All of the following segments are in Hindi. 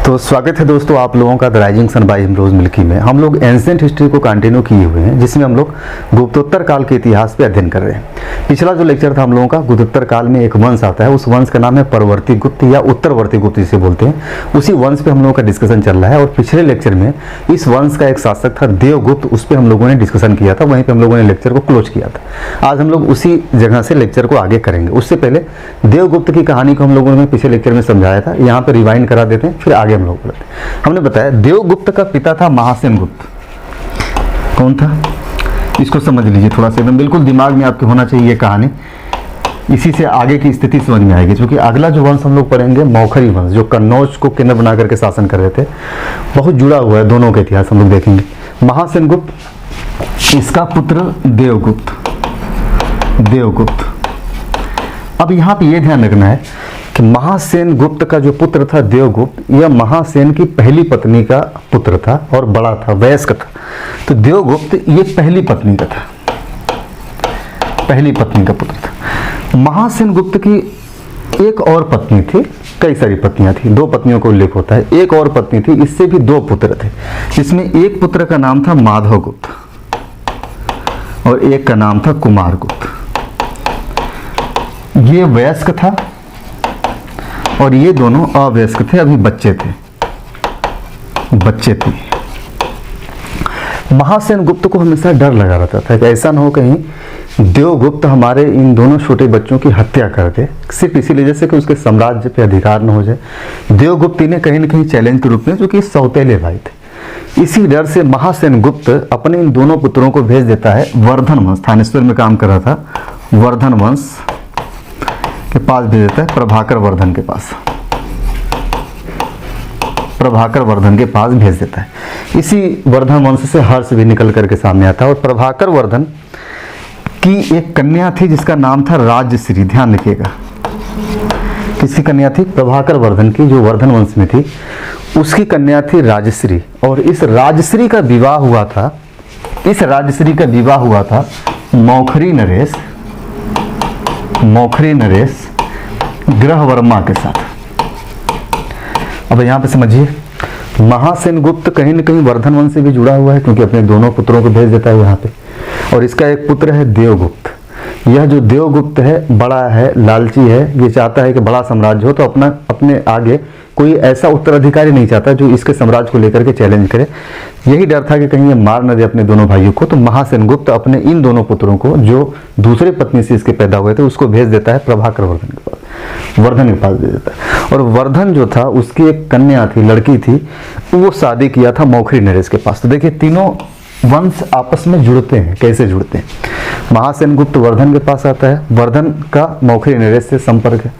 तो स्वागत है दोस्तों आप लोगों का the rising sun by Imroz मिल्की में। हम लोग एंशिएंट हिस्ट्री को कंटिन्यू किए हुए हैं, जिसमें हम लोग गुप्तोत्तर काल के इतिहास पे अध्ययन कर रहे हैं। पिछला जो लेक्चर था हम लोगों का, गुप्तोत्तर काल में एक वंश आता है, उस वंश का नाम है परवर्ती गुप्त या उत्तरवर्ती गुप्त जिसे बोलते हैं। उसी वंश पे हम लोगों का डिस्कशन चल रहा है और पिछले लेक्चर में इस वंश का एक शासक था देवगुप्त, उस पर हम लोगों ने डिस्कशन किया था, वहीं पर हम लोगों ने लेक्चर को क्लोज किया था। आज हम लोग उसी जगह से लेक्चर को आगे करेंगे। उससे पहले देवगुप्त की कहानी को हम लोगों ने पिछले लेक्चर में समझाया था, यहाँ पर रिवाइंड करा देते हैं, फिर आगे हम लोग बढ़ते हैं। हमने बताया देवगुप्त का पिता था महासेन गुप्त। कौन था इसको समझ लीजिए थोड़ा सा, एकदम बिल्कुल दिमाग में आपके होना चाहिए ये कहानी, इसी से आगे की स्थिति समझ में आएगी। क्योंकि अगला जो वंश हम लोग पढ़ेंगे मौखरी वंश, जो कन्नौज को केंद्र बना करके शासन कर रहे थे, बहुत जुड़ा हुआ है दोनों का इतिहास हम लोग देखेंगे। महासेन गुप्त, इसका पुत्र देवगुप्त। देवगुप्त, अब यहाँ पे ये ध्यान रखना है कि महासेन गुप्त का जो पुत्र था देवगुप्त, यह महासेन की पहली पत्नी का पुत्र था और बड़ा था, वयस्क था। तो देवगुप्त ये पहली पत्नी का था, पहली पत्नी का पुत्र था। महासेन गुप्त की एक और पत्नी थी, कई सारी पत्नियां थी, दो पत्नियों का उल्लेख होता है। एक और पत्नी थी, इससे भी दो पुत्र थे, जिसमें एक पुत्र का नाम था माधव गुप्त और एक का नाम था कुमार गुप्त। ये वयस्क था और ये दोनों अवयस्क थे, अभी बच्चे थे, बच्चे थे। महासेन गुप्त को हमेशा डर लगा रहता था कि ऐसा ना हो कहीं देवगुप्त हमारे इन दोनों छोटे बच्चों की हत्या कर दे, सिर्फ इसीलिए जैसे कि उसके साम्राज्य पे अधिकार न हो जाए। देवगुप्त ने कहीं न कहीं चैलेंज के रूप में, जो कि सौतेले भाई थे, इसी डर से महासेन गुप्त अपने इन दोनों पुत्रों को भेज देता है वर्धन वंश, थानेश्वर में काम कर रहा था, वर्धन वंश के पास भेज देता है, प्रभाकर वर्धन के पास, प्रभाकर वर्धन के पास भेज देता है। इसी वर्धन वंश से हर्ष भी निकल करके सामने आता है और प्रभाकर वर्धन की एक कन्या थी जिसका नाम था राजश्री। ध्यान रखिएगा, किसकी कन्या थी? प्रभाकर वर्धन की, जो वर्धन वंश में थी, उसकी कन्या थी राजश्री। और इस राजश्री का विवाह हुआ था, इस राजश्री का विवाह हुआ था मौखरी नरेश, मौखरी नरेश ग्रहवर्मा के साथ। अब यहाँ पे समझिए, महासेन गुप्त कहीं न कहीं वर्धन वंश से भी जुड़ा हुआ है, क्योंकि अपने दोनों पुत्रों को भेज देता है यहाँ पे। और इसका एक पुत्र है देवगुप्त। यह जो देवगुप्त है बड़ा है, लालची है, ये चाहता है कि बड़ा साम्राज्य हो, तो अपने आगे कोई ऐसा उत्तराधिकारी नहीं चाहता जो इसके साम्राज्य को लेकर के चैलेंज करे। यही डर था कि कहीं ये मार न दे अपने दोनों भाइयों को। तो महासेन गुप्त अपने इन दोनों पुत्रों को, जो दूसरे पत्नी से इसके पैदा हुए थे, उसको भेज देता है प्रभाकर वर्धन के पास, वर्धन के पास भेज देता है। और वर्धन जो था, उसकी एक कन्या थी, लड़की थी, वो शादी किया था मौखरी नरेश के पास। तो देखिए तीनों वंश आपस में जुड़ते हैं, कैसे जुड़ते हैं? महासेन गुप्त वर्धन के पास आता है, वर्धन का मौखरी नरेश से संपर्क है,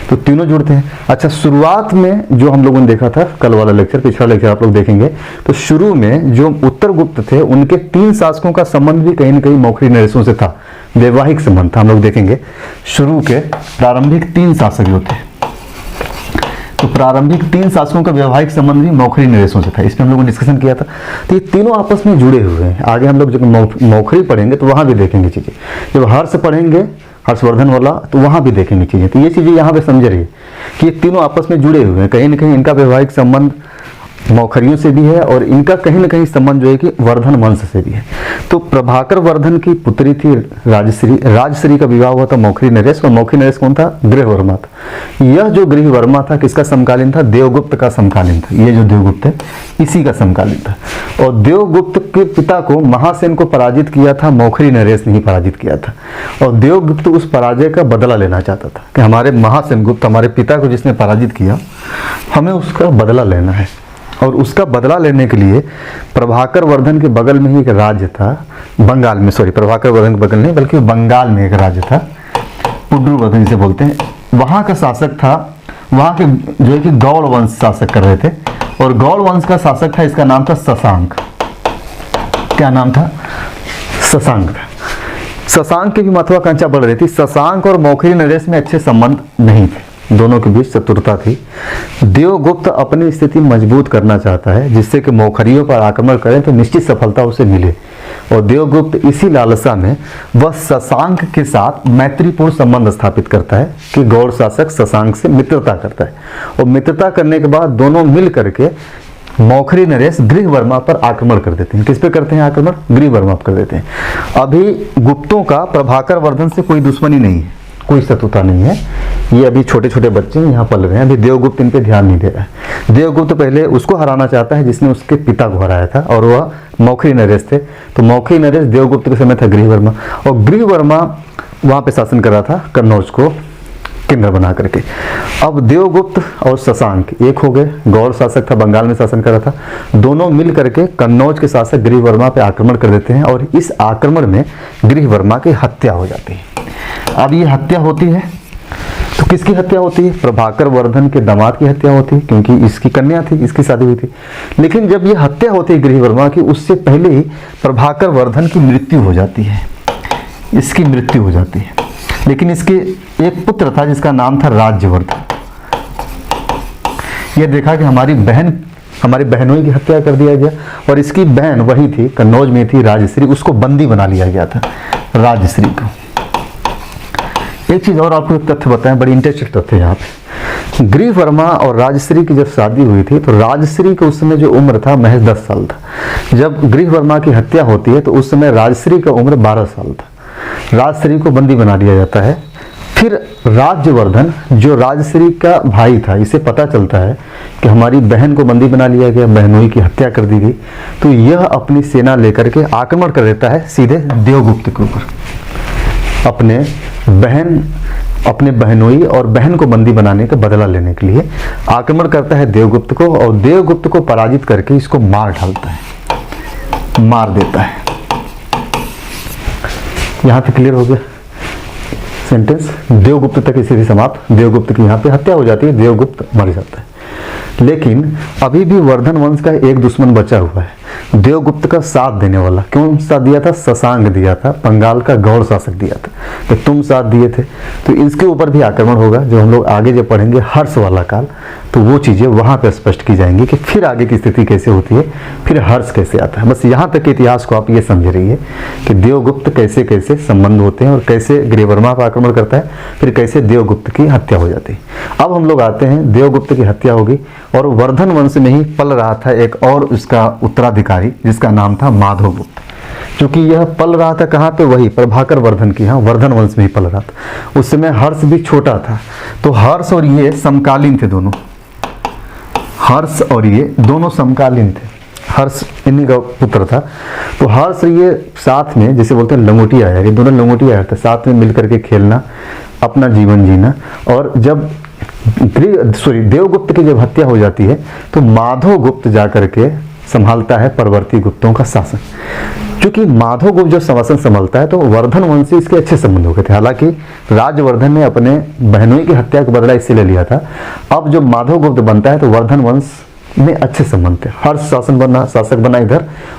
तो तीनों जुड़ते हैं। अच्छा, शुरुआत में जो हम लोगों ने देखा था, कल वाला लेक्चर, पिछला लेक्चर आप लोग देखेंगे, तो शुरू में जो उत्तर गुप्त थे, उनके 3 शासकों का संबंध भी कहीं न कहीं मौखरी नरेशों से था, वैवाहिक संबंध था। हम लोग देखेंगे शुरू के प्रारंभिक 3 शासक जो थे, तो प्रारंभिक 3 शासकों का वैवाहिक संबंध भी मौखरी नरेशों से था, इस पर हम लोगों ने डिस्कशन किया था। तो ये तीनों आपस में जुड़े हुए हैं। आगे हम लोग जब मौखरी पढ़ेंगे तो वहां भी देखेंगे चीजें, जब हर्ष पढ़ेंगे, हर्षवर्धन वाला, तो वहां भी देखेंगे चीजें। तो ये चीजें यहाँ पे समझ रही है कि ये तीनों आपस में जुड़े हुए हैं, कहीं ना कहीं इनका वैवाहिक संबंध मौखरियों से भी है और इनका कहीं ना कहीं संबंध जो है कि वर्धन वंश से भी है। तो प्रभाकर वर्धन की पुत्री थी राजश्री, राजश्री का विवाह हुआ था मौखरी नरेश, और मौखरी नरेश कौन था? गृहवर्मा था। यह जो गृहवर्मा था किसका समकालीन था? देवगुप्त का समकालीन था। ये जो देवगुप्त है इसी का समकालीन था। और देवगुप्त के पिता को, महासेन को पराजित किया था मौखरी नरेश ने ही पराजित किया था। और देवगुप्त उस पराजय का बदला लेना चाहता था कि हमारे महासेन गुप्त, हमारे पिता को जिसने पराजित किया, हमें उसका बदला लेना है। और उसका बदला लेने के लिए प्रभाकर वर्धन के बगल में ही एक राज्य था, बंगाल में, सॉरी प्रभाकर वर्धन के बगल नहीं बल्कि बंगाल में एक राज्य था, पुड्रुवर्धन जिसे बोलते हैं, वहां का शासक था, वहां के जो है कि गौड़ वंश शासक कर रहे थे। और गौड़ वंश का शासक था, इसका नाम था शशांक। क्या नाम था? शशांक था। शशांक की भी महत्वाकांक्षा बढ़ रही थी। शशांक और मौखरी नरेश में अच्छे संबंध नहीं थे, दोनों के बीच शत्रुता थी। देवगुप्त अपनी स्थिति मजबूत करना चाहता है, जिससे कि मौखरियों पर आक्रमण करें तो निश्चित सफलता उसे मिले। और देवगुप्त इसी लालसा में वह शशांक के साथ मैत्रीपूर्ण संबंध स्थापित करता है कि गौड़ शासक शशांक से मित्रता करता है, और मित्रता करने के बाद दोनों मिल करके मौखरी नरेश गृहवर्मा पर आक्रमण कर देते हैं। किस पे करते हैं आक्रमण? गृहवर्मा पर कर देते हैं। अभी गुप्तों का प्रभाकर वर्धन से कोई दुश्मनी नहीं है, कोई शत्रुता नहीं है, ये अभी छोटे छोटे बच्चे यहाँ पल रहे हैं, अभी देवगुप्त इन पे ध्यान नहीं दे रहा है। देवगुप्त पहले उसको हराना चाहता है जिसने उसके पिता को हराया था, और वह मौखरी नरेश थे। तो मौखरी नरेश देवगुप्त के समय था गृहवर्मा, और गृहवर्मा वहाँ पे शासन कर रहा था कन्नौज को केंद्र बना करके। अब देवगुप्त और शशांक एक हो गए, गौड़ शासक था, बंगाल में शासन कर रहा था, दोनों मिल करके कन्नौज के शासक गृहवर्मा पे आक्रमण कर देते हैं, और इस आक्रमण में गृहवर्मा की हत्या हो जाती है। अब ये हत्या होती है तो किसकी हत्या होती है? प्रभाकर वर्धन के दामाद की हत्या होती है, क्योंकि इसकी कन्या थी, इसकी शादी हुई थी। लेकिन जब ये हत्या होती है गृहवर्मा की, उससे पहले ही प्रभाकर वर्धन की मृत्यु हो जाती है, इसकी मृत्यु हो जाती है। लेकिन इसके एक पुत्र था जिसका नाम था राज्यवर्धन। यह देखा कि हमारी बहनों की हत्या कर दिया गया, और इसकी बहन वही थी, कन्नौज में थी, राजश्री, उसको बंदी बना लिया गया था राजश्री को। एक चीज और आपको एक तथ्य बताएं, बड़ी इंटरेस्टिंग तथ्य यहाँ पे। गृहवर्मा और राजश्री की जब शादी हुई थी तो राजश्री के उस समय जो उम्र था महज 10 साल था। जब गृहवर्मा की हत्या होती है तो उस समय राजश्री का उम्र 12 साल था। राजश्री को बंदी बना लिया जाता है। फिर राज्यवर्धन जो राजश्री का भाई था, इसे पता चलता है कि हमारी बहन को बंदी बना लिया गया, बहनोई की हत्या कर दी गई, तो यह अपनी सेना लेकर के आक्रमण कर देता है सीधे देवगुप्त के ऊपर। अपने बहनोई और बहन को बंदी बनाने का बदला लेने के लिए आक्रमण करता है देवगुप्त को, और देवगुप्त को पराजित करके इसको मार डालता है, मार देता है। यहां तक क्लियर हो गया सेंटेंस? देवगुप्त तक स्थिति समाप्त। देवगुप्त की यहाँ पे हत्या हो जाती है, देवगुप्त मर जाता है। लेकिन अभी भी वर्धन वंश का एक दुश्मन बचा हुआ है, देवगुप्त का साथ देने वाला। क्यों साथ दिया था? शशांक दिया था, बंगाल का गौड़ शासक दिया था, तो तुम साथ दिए थे, तो इसके ऊपर भी आक्रमण होगा। जो हम लोग आगे जब पढ़ेंगे हर्ष वाला काल, तो वो चीजें वहां पर स्पष्ट की जाएंगी कि फिर आगे की स्थिति कैसे होती है, फिर हर्ष कैसे आता है। बस यहाँ तक के इतिहास को आप ये समझ रहिए कि देवगुप्त कैसे कैसे संबंध होते हैं, और कैसे गृहवर्मा पर आक्रमण करता है, फिर कैसे देवगुप्त की हत्या हो जाती है। अब हम लोग आते हैं, देवगुप्त की हत्या होगी, और वर्धन वंश में ही पल रहा था एक और उसका उत्तराधिकारी जिसका नाम था माधवगुप्त। क्योंकि यह पल रहा था कहाँ पे? वही प्रभाकर वर्धन की, यहाँ वर्धन वंश में ही पल रहा था। उस समय हर्ष भी छोटा था, तो हर्ष और ये समकालीन थे दोनों, हर्ष और ये दोनों समकालीन थे। हर्ष इन्हीं का पुत्र था, तो हर्ष ये साथ में, जैसे बोलते हैं लंगोटिया है, ये दोनों लंगोटिया थे, साथ में मिलकर के खेलना, अपना जीवन जीना। और जब देवगुप्त की जब हत्या हो जाती है तो माधवगुप्त जाकर के संभालता है परवर्ती गुप्तों का शासन। क्योंकि माधवगुप्त जो शासन संभालता है तो वर्धन वंश से इसके अच्छे संबंध हो गए थे। हालांकि राजवर्धन ने अपने बहनोई की हत्या का बदला इससे ले लिया था। अब जो माधवगुप्त बनता है तो वर्धन वंश में अच्छे संबंध थे। हर्ष शासक बना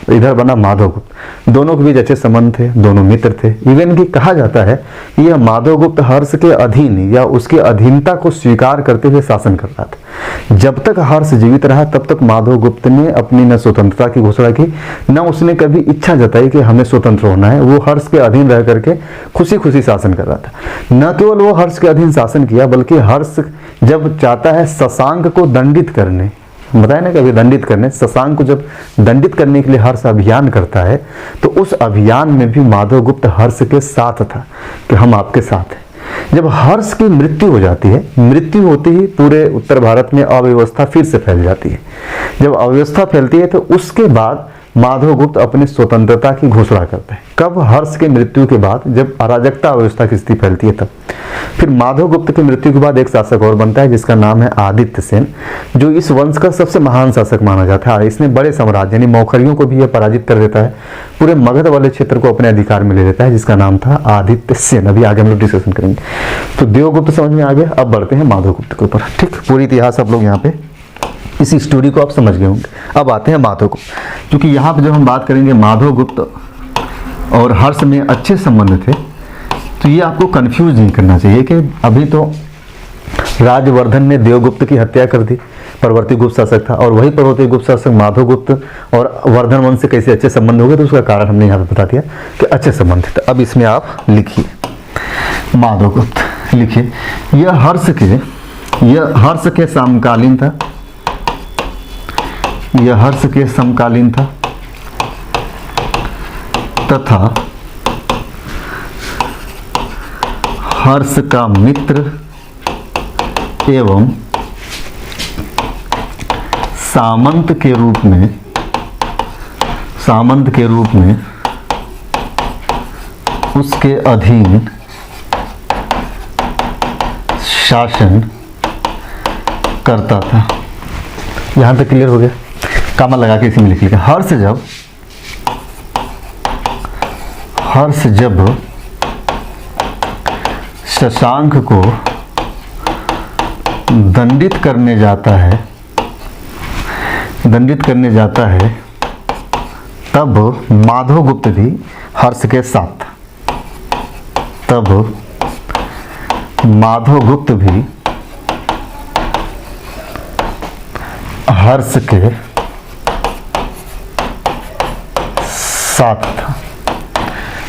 इधर बना माधवगुप्त, दोनों के बीच अच्छे संबंध थे, दोनों मित्र थे। इवन की कहा जाता है कि यह माधवगुप्त हर्ष के अधीन या उसकी अधीनता को स्वीकार करते हुए शासन कर रहा था। जब तक हर्ष जीवित रहा तब तक माधवगुप्त ने अपनी न स्वतंत्रता की घोषणा की, न उसने कभी इच्छा जताई कि हमें स्वतंत्र होना है। वो हर्ष के अधीन रह करके खुशी खुशी शासन कर रहा था। न केवल वो हर्ष के अधीन शासन किया, बल्कि हर्ष जब चाहता है शशांक को दंडित करने, बताया ना कभी दंडित करने, शशांक को जब दंडित करने के लिए हर्ष अभियान करता है तो उस अभियान में भी माधवगुप्त हर्ष के साथ था कि हम आपके साथ हैं। जब हर्ष की मृत्यु हो जाती है, मृत्यु होती ही पूरे उत्तर भारत में अव्यवस्था फिर से फैल जाती है। जब अव्यवस्था फैलती है तो उसके बाद माधवगुप्त अपनी स्वतंत्रता की घोषणा करता है। कब? हर्ष की मृत्यु के बाद, जब अराजकता अव्यवस्था की स्थिति फैलती है तब। फिर माधवगुप्त की मृत्यु के बाद एक शासक और बनता है जिसका नाम है आदित्य सेन, जो इस वंश का सबसे महान शासक माना जाता है। इसने बड़े साम्राज्य यानी मौखरियों को भी यह पराजित कर देता है, पूरे मगध वाले क्षेत्र को अपने अधिकार में ले लेता है, जिसका नाम था आदित्य सेन। अभी आगे हम लोग डिस्कशन करेंगे। तो देवगुप्त समझ में आ गया। अब बढ़ते हैं माधवगुप्त के ऊपर। ठीक, पूरी इतिहास आप लोग यहाँ पे इस स्टोरी को आप समझ गए होंगे। अब आते हैं माधवगुप्त, क्योंकि यहाँ पे जब हम बात करेंगे माधवगुप्त और हर्ष में अच्छे संबंध थे, तो ये आपको कंफ्यूज नहीं करना चाहिए कि अभी तो राजवर्धन ने देवगुप्त की हत्या कर दी, परवर्ती गुप्त शासक था, और वही परवर्ती गुप्त शासक माधवगुप्त और वर्धन वंश से कैसे अच्छे संबंध हो गए, तो उसका कारण हमने यहाँ पे बता दिया कि अच्छे संबंध थे। अब इसमें आप लिखिए माधवगुप्त लिखिए, यह हर्ष के समकालीन था, यह हर्ष के समकालीन था तथा हर्ष का मित्र एवं सामंत के रूप में उसके अधीन शासन करता था। यहां तक क्लियर हो गया? कामा लगा के इसी में लिख लिया। हर्ष जब शशांक को दंडित करने जाता है तब माधवगुप्त भी हर्ष के साथ था। तब माधवगुप्त भी हर्ष के साथ था।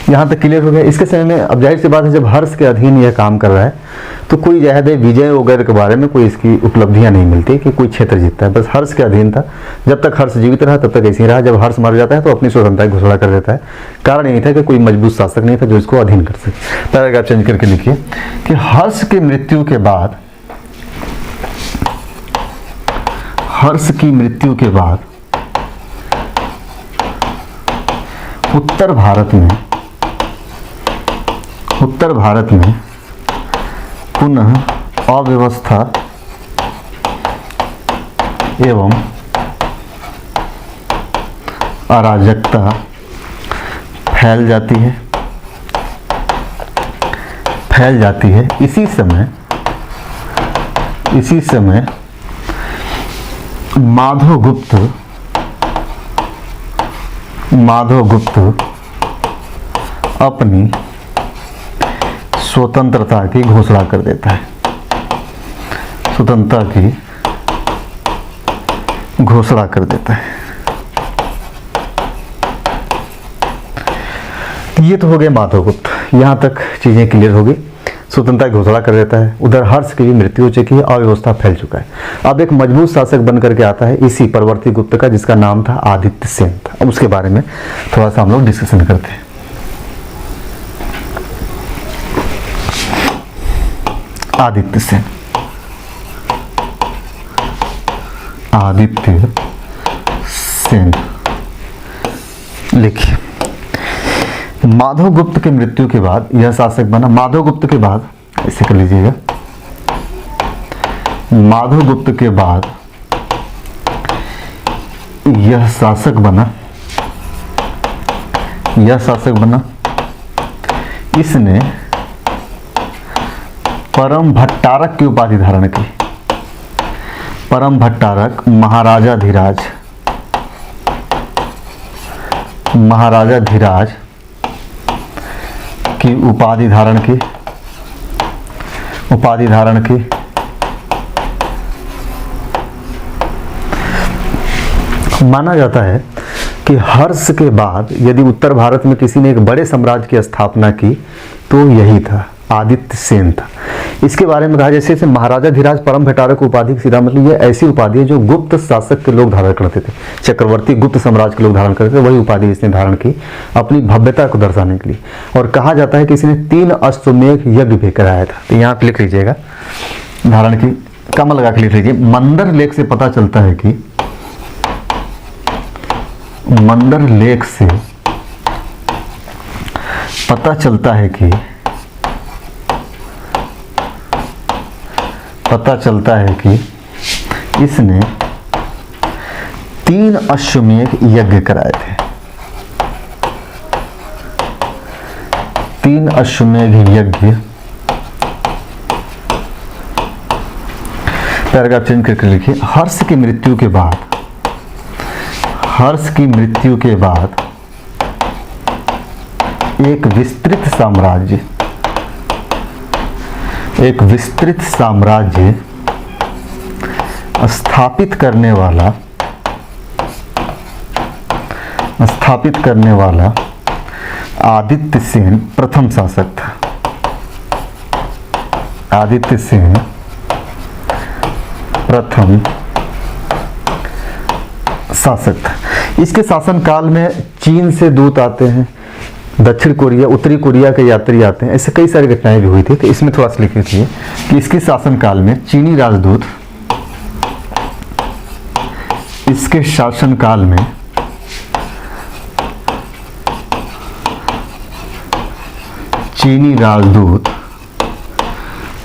यहाँ तक क्लियर हो गया? इसके समय में अब जाहिर सी बात है, जब हर्ष के अधीन यह काम कर रहा है तो कोई ज़्यादा विजय वगैरह के बारे में कोई इसकी उपलब्धियां नहीं मिलती कि कोई क्षेत्र जीतता है, बस हर्ष के अधीन था। जब तक हर्ष जीवित रहा तब तक ऐसे ही रहा। जब हर्ष मर जाता है तो अपनी स्वतंत्रता की घोषणा कर देता है। कारण यही था कि कोई मजबूत शासक नहीं था जो इसको अधीन कर सके। पैराग्राफ चेंज करके लिखिए कि हर्ष की मृत्यु के बाद उत्तर भारत में पुनः अव्यवस्था एवं अराजकता फैल जाती है। इसी समय माधवगुप्त अपनी स्वतंत्रता की घोषणा कर देता है। ये तो हो गया माधवगुप्त, यहां तक चीजें क्लियर हो गई। स्वतंत्रता की घोषणा कर देता है। उधर हर्ष की भी मृत्यु हो चुकी है, अव्यवस्था फैल चुका है। अब एक मजबूत शासक बन करके आता है इसी परवर्ती गुप्त का, जिसका नाम था आदित्य सेन था। अब उसके बारे में थोड़ा सा हम लोग डिस्कशन करते हैं। आदित्य सेन लिखिए। माधवगुप्त की मृत्यु के बाद यह शासक बना। माधवगुप्त के बाद ऐसे कर लीजिएगा, माधवगुप्त के बाद यह शासक बना। इसने परम भट्टारक की उपाधि धारण की। परम भट्टारक महाराजाधिराज की उपाधि धारण की। माना जाता है कि हर्ष के बाद यदि उत्तर भारत में किसी ने एक बड़े साम्राज्य की स्थापना की तो यही था, आदित्य सेन था। इसके बारे में कहा जैसे महाराजाधिराज परम भट्टारक उपाधि की सीधा मतलब ये ऐसी उपाधि है जो गुप्त शासक के लोग धारण करते थे, चक्रवर्ती गुप्त साम्राज्य के लोग धारण करते थे। वही उपाधि इसने धारण की अपनी भव्यता को दर्शाने के लिए। और कहा जाता है कि इसने 3 अश्वमेध यज्ञ भी कराया था। तो यहाँ पे लिख लीजिएगा, धारण की कम लगा के लिख लीजिए। मंदर लेख से पता चलता है कि इसने 3 अश्वमेध यज्ञ कराए थे। 3 अश्वमेध यज्ञ। पैराग्राफ चेंज करके लिखिए। हर्ष की मृत्यु के बाद एक विस्तृत साम्राज्य स्थापित करने वाला आदित्य सेन प्रथम शासक था। आदित्य सेन प्रथम शासक था। इसके शासन काल में चीन से दूत आते हैं, दक्षिण कोरिया, उत्तरी कोरिया के यात्री आते हैं, ऐसे कई सारी घटनाएं भी हुई थी। तो इसमें थोड़ा सा लिख लीजिए कि इसके शासन काल में चीनी राजदूत, इसके शासन काल में चीनी राजदूत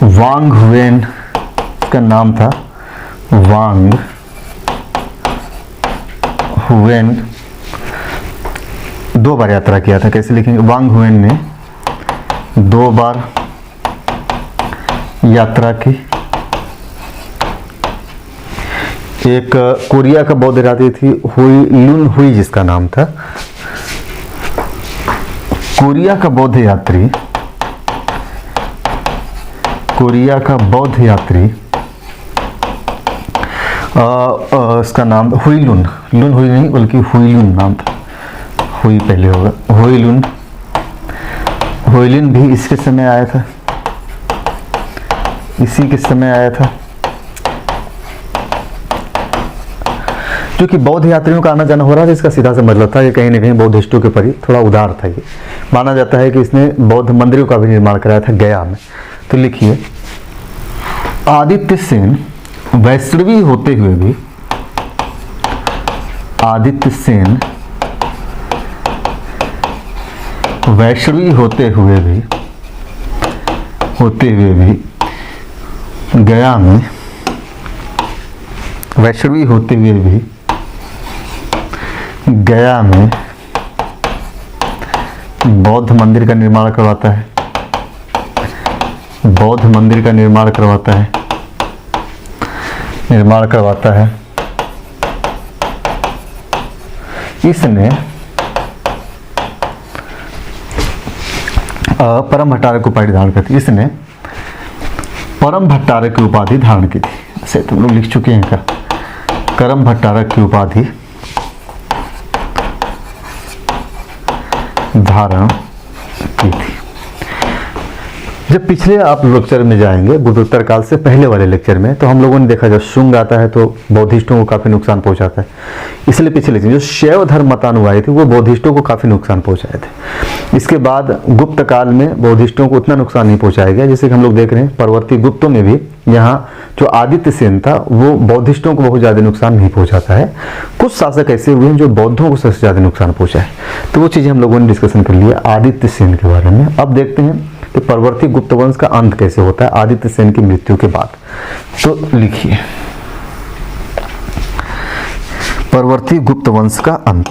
वांग हुएन का नाम था, वांग हुएन, 2 बार यात्रा किया था। कैसे लिखेंगे? वांग हुएन ने 2 बार यात्रा की। एक कोरिया का बौद्ध यात्री थी हुई लुन हुई, जिसका नाम था। कोरिया का बौद्ध यात्री इसका नाम हुईलुन, लुन हुई नहीं बल्कि हुईलुन नाम था, हुई पहले होगा, हुईलुन भी इसके समय आया था, इसी के समय आया था। क्योंकि बौद्ध यात्रियों का आना जाना हो रहा था, इसका सीधा सा मतलब था कि कहीं ना कहीं बौद्धिस्टों के प्रति थोड़ा उदार था। ये माना जाता है कि इसने बौद्ध मंदिरों का भी निर्माण कराया था गया में। तो लिखिए, आदित्य सेन वैष्णवी होते हुए भी, आदित्य सेन वैष्णवी होते हुए भी गया में, वैष्णवी होते हुए भी गया में बौद्ध मंदिर का निर्माण करवाता है, बौद्ध मंदिर का निर्माण करवाता है। इसने परम भट्टारक उपाधि धारण की थी। इसने परम भट्टारक की उपाधि धारण की थी। ऐसे तुम लोग लिख चुके हैं क्या? परम भट्टारक की उपाधि धारण की थी। जब पिछले आप लेक्चर में जाएंगे, बुद्धोत्तर काल से पहले वाले लेक्चर में, तो हम लोगों ने देखा जब शुंग आता है तो बौद्धिस्टों को काफी नुकसान पहुंचाता है। इसलिए पिछले जो शैव धर्म मतानुयायी थे वो बौद्धिस्टों को काफी नुकसान पहुंचाए थे। इसके बाद गुप्त काल में बौद्धिस्टों को उतना नुकसान नहीं पहुंचाया गया। जैसे कि हम लोग देख रहे हैं परवर्ती गुप्तों में भी यहाँ जो आदित्य सेन था वो बौद्धिस्टों को बहुत ज्यादा नुकसान नहीं पहुंचाता है। कुछ शासक ऐसे हुए हैं जो बौद्धों को सबसे ज्यादा नुकसान पहुंचाए। तो वो चीजें हम लोगों ने डिस्कशन कर लिया आदित्य सेन के बारे में। अब देखते हैं कि परवर्ती गुप्त वंश का अंत कैसे होता है आदित्य सेन की मृत्यु के बाद। तो लिखिए, परवर्ती गुप्त वंश का अंत।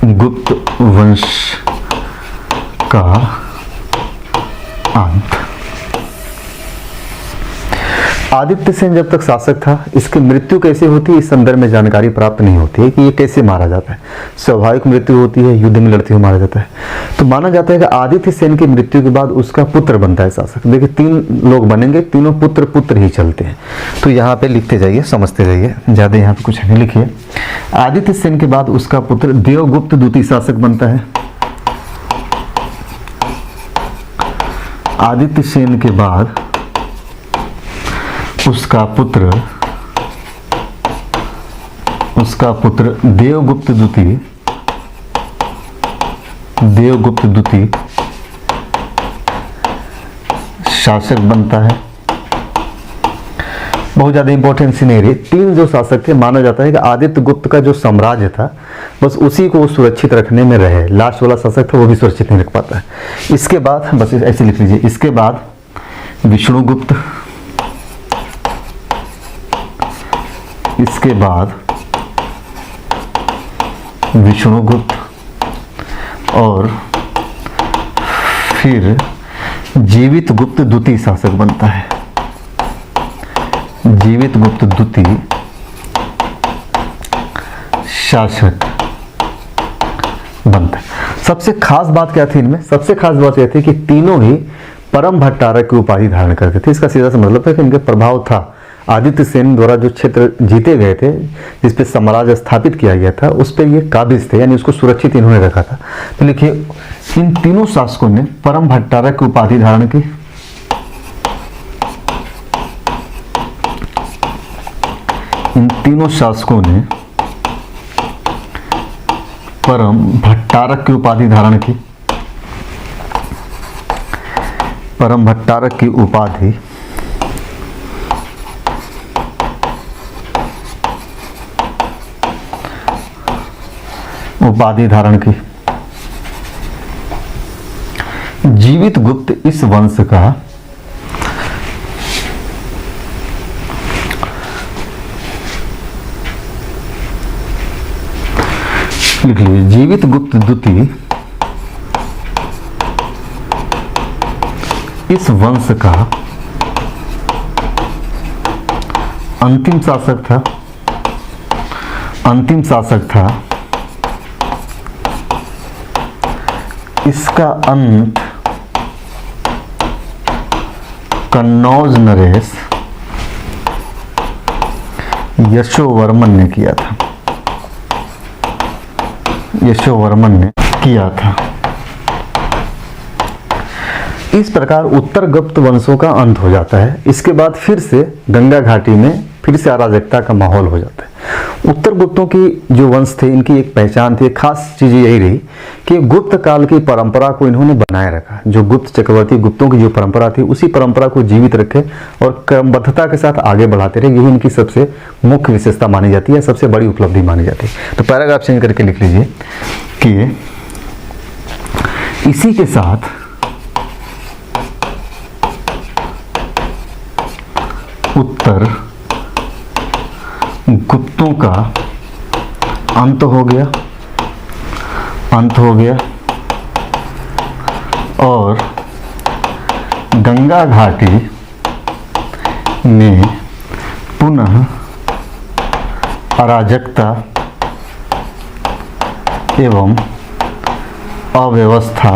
गुप्त वंश का अंत। आदित्य सेन जब तक शासक था, इसकी मृत्यु कैसे होती है इस संदर्भ में जानकारी प्राप्त नहीं होती है कि ये कैसे मारा जाता है। स्वाभाविक मृत्यु होती है, युद्ध में लड़ते हुए मारा जाता है। तो माना जाता है कि आदित्य सेन की मृत्यु के बाद उसका पुत्र बनता है शासक। देखिए 3 लोग बनेंगे, तीनों पुत्र ही चलते हैं। तो यहाँ पे लिखते जाइए, समझते जाइए, ज्यादा यहाँ पे कुछ नहीं लिखिए। आदित्य सेन के बाद उसका पुत्र देवगुप्त द्वितीय शासक बनता है। आदित्य सेन के बाद उसका पुत्र देवगुप्त द्वितीय शासक बनता है। बहुत ज्यादा इंपॉर्टेंट सीनरी। 3 जो शासक थे, माना जाता है कि आदित्य गुप्त का जो साम्राज्य था बस उसी को सुरक्षित रखने में रहे। लास्ट वाला शासक था वो भी सुरक्षित नहीं रख पाता है। इसके बाद बस ऐसे लिख लीजिए, इसके बाद विष्णुगुप्त, इसके बाद विष्णुगुप्त और फिर जीवित गुप्त द्वितीय शासक बनता है। जीवित गुप्त द्वितीय शासक बनता है। सबसे खास बात क्या थी इनमें? सबसे खास बात यह थी कि तीनों ही परम भट्टारक की उपाधि धारण करते थे। इसका सीधा सा मतलब था कि इनके प्रभाव था, आदित्य सेन द्वारा जो क्षेत्र जीते गए थे, जिस पे साम्राज्य स्थापित किया गया था, उस पर ये काबिज थे, यानी उसको सुरक्षित इन्होंने रखा था। तो लिखिए, इन तीनों शासकों ने परम भट्टारक की उपाधि धारण की। इन तीनों शासकों ने परम भट्टारक की उपाधि धारण की। परम भट्टारक की उपाधि धारण की। जीवित गुप्त इस वंश का लिख लीजिए, जीवित गुप्त द्वितीय इस वंश का अंतिम शासक था। इसका अंत कन्नौज नरेश यशोवर्मन ने किया था। इस प्रकार उत्तर गुप्त वंशों का अंत हो जाता है। इसके बाद फिर से गंगा घाटी में फिर से अराजकता का माहौल हो जाता है। उत्तर गुप्तों की जो वंश थे, इनकी एक पहचान थी, खास चीज यही रही कि गुप्त काल की परंपरा को इन्होंने बनाए रखा। जो गुप्त चक्रवर्ती गुप्तों की जो परंपरा थी, उसी परंपरा को जीवित रखे और क्रमबद्धता के साथ आगे बढ़ाते रहे। यही इनकी सबसे मुख्य विशेषता मानी जाती है, सबसे बड़ी उपलब्धि मानी जाती है। तो पैराग्राफ चेंज करके लिख लीजिए कि इसी के साथ उत्तर गुप्तों का अंत हो गया और गंगा घाटी में पुनः अराजकता एवं अव्यवस्था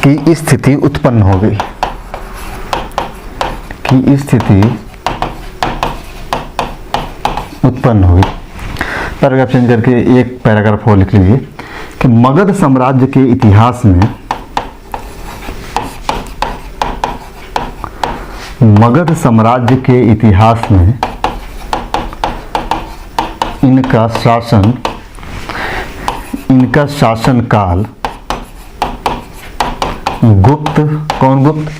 की स्थिति उत्पन्न हो गई। पैराग्राफ चेंज करके एक पैराग्राफ और लिख लीजिए कि मगध साम्राज्य के इतिहास में इनका शासन काल गुप्त, कौन गुप्त?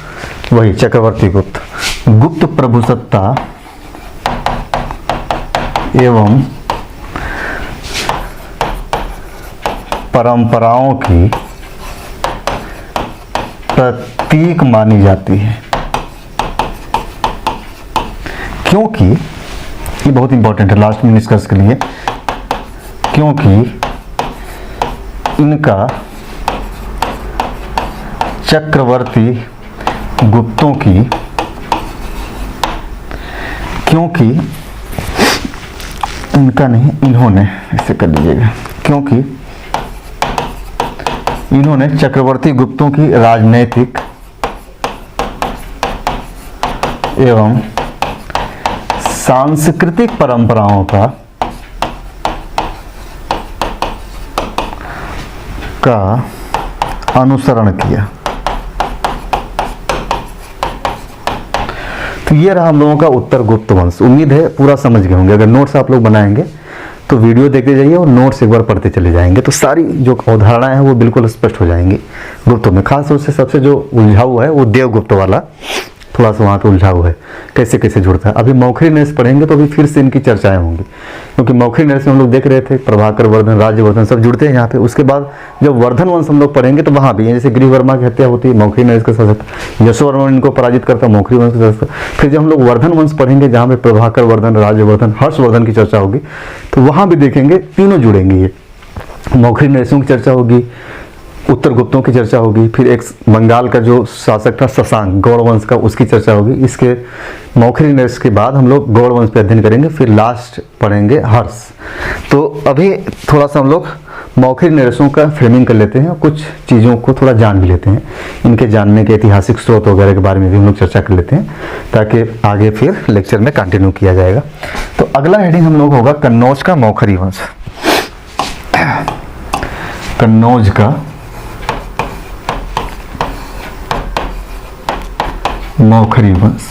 वही चक्रवर्ती गुप्त, गुप्त प्रभुसत्ता एवं परंपराओं की प्रतीक मानी जाती है। क्योंकि ये बहुत इंपॉर्टेंट है, लास्ट में डिस्कस के लिए, क्योंकि इनका चक्रवर्ती गुप्तों की, क्योंकि इनका नहीं, इन्होंने, इसे कर लीजिएगा, क्योंकि इन्होंने चक्रवर्ती गुप्तों की राजनैतिक एवं सांस्कृतिक परंपराओं का अनुसरण किया। तो ये रहा हम लोगों का उत्तर गुप्त वंश। उम्मीद है पूरा समझ गए होंगे। अगर नोट्स आप लोग बनाएंगे तो वीडियो देखते जाइए और नोट्स एक बार पढ़ते चले जाएंगे, तो सारी जो अवधारणाएं हैं वो बिल्कुल स्पष्ट हो जाएंगी गुप्तों में। खास तौर से सबसे जो उलझा हुआ है वो देवगुप्त वाला, थोड़ा सा वहाँ पे उलझा हुआ है, कैसे कैसे जुड़ता है। अभी मौखरी नरेश पढ़ेंगे तो अभी फिर से इनकी चर्चाएं होंगी, क्योंकि मौखरी नरेश में हम लोग देख रहे थे प्रभाकर वर्धन, राज्यवर्धन सब जुड़ते हैं यहाँ पे। उसके बाद जब वर्धन वंश हम लोग पढ़ेंगे तो वहाँ भी जैसे गृहवर्मा की हत्या होती है, मौखरी नरेश का शासक, यशोवर्मन इनको पराजित करता, मौखरी वंश का शासक। फिर जब हम लोग वर्धन वंश पढ़ेंगे जहाँ पे प्रभाकर वर्धन, राज्यवर्धन, हर्षवर्धन की चर्चा होगी, तो वहाँ भी देखेंगे तीनों जुड़ेंगे। ये मौखरी नरेशों की चर्चा होगी, उत्तर गुप्तों की चर्चा होगी, फिर एक बंगाल का जो शासक था शशांक, गौड़ वंश का, उसकी चर्चा होगी। इसके मौखरी नरेश के बाद हम लोग गौड़ वंश पे अध्ययन करेंगे, फिर लास्ट पढ़ेंगे हर्ष। तो अभी थोड़ा सा हम लोग मौखिक निर्देशों का फ्रेमिंग कर लेते हैं और कुछ चीज़ों को थोड़ा जान भी लेते हैं। इनके जानने के ऐतिहासिक स्रोत वगैरह के बारे में भी हम लोग चर्चा कर लेते हैं, ताकि आगे फिर लेक्चर में कंटिन्यू किया जाएगा। तो अगला हेडिंग हम लोग होगा कन्नौज का मौखरी वंश। कन्नौज का मौखरी वंश,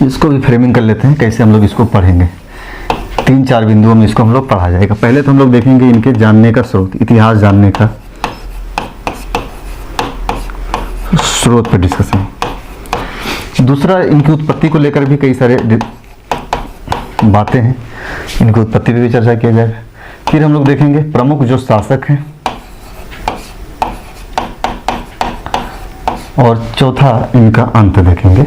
इसको भी फ्रेमिंग कर लेते हैं, कैसे हम लोग इसको पढ़ेंगे। 3-4 बिंदुओं में इसको हम लोग पढ़ा जाएगा। पहले तो हम लोग देखेंगे इनके जानने का स्रोत, इतिहास जानने का स्रोत पर डिस्कशन। दूसरा, इनकी उत्पत्ति को लेकर भी कई सारे बातें हैं, इनकी उत्पत्ति पर भी चर्चा किया जाएगा। फिर हम लोग देखेंगे प्रमुख जो शासक हैं, और चौथा इनका अंत देखेंगे,